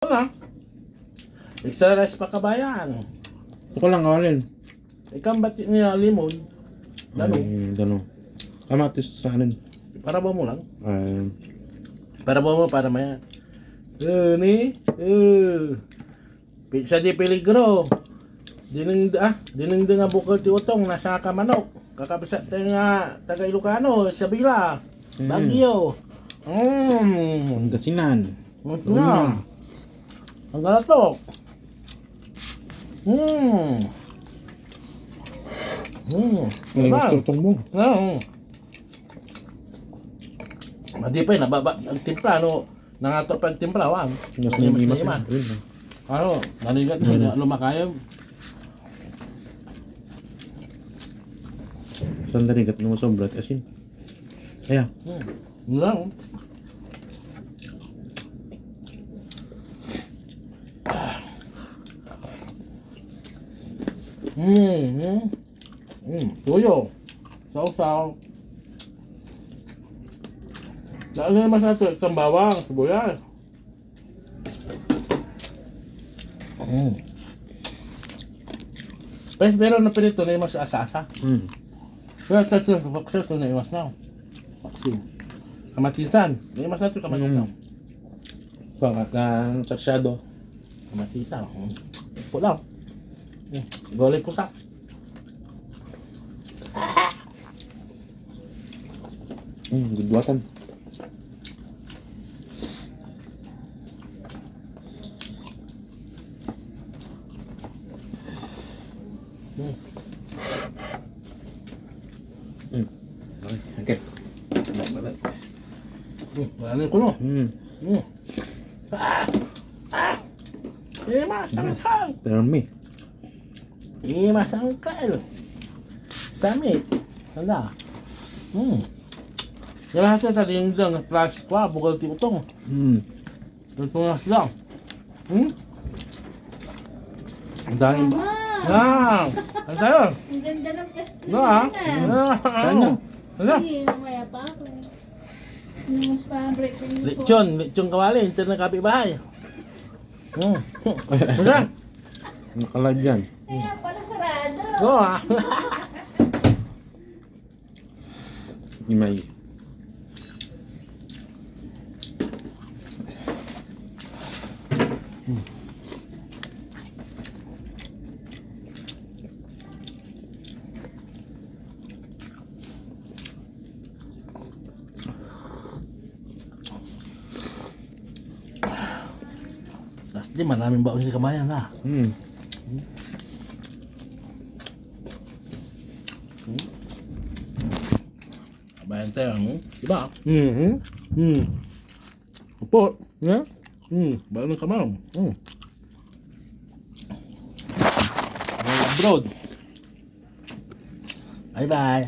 na. Extra rice pa kabayan. Ito ko lang kawalin. Ikaw ba't niya limon? Danong. Ay, danong. Kamatis sa anin. Para ba mo lang? Ay, Para ba mo para maya? Ni? Pizza di peligro. Dining nga bukal ti utong nasa kamanok. Kakabisa nga taga Ilocano, Sabila, Baguio. Pangasinan. Mas na. Ang galatok. Ay, gusto itong mo. Hindi pa yun, nababa. Ang timpla, no? Nangato pa ang timpla, wan. Mas nimimas man. na. Ano, nanigat, lumakayo. Sandali, gat mo sobra at asin. Kaya. Yun lang. Tuyo. Sausaw. Saan na naman natin? Isang bawang, sibuyas. Pero na pinito na imas sa asa-asa. Kaya tayo sa baksa ito na iwas na. Baksin. Kamatisan. Na imas na ito kamatisan. Pangat na saksyado. Kamatisan. Pulang. Gulay pusak. Gudwatan. Okay. Ano ko no? Masangkal. Pero me. Masangkal. Samit. Tanda. Yung lahat tadi yung dang plastic pa, bukal ti utong. Tutungas lang. Ang daming ba? Ano tayo? Ang ganda ng pwesto No ha? Kanya. Ano? Sige, mamaya pa ako. Mas parang break ko yung Lechon kawali, hindi na kapitbahay. Ano? Nakalive yan. Kaya pala sarado. Oo ha? Imay. Di maraming baon si kabayan ha. Kabayan tayo, diba? Opo, ya? Baon ng kamay. Abroad. Bye bye.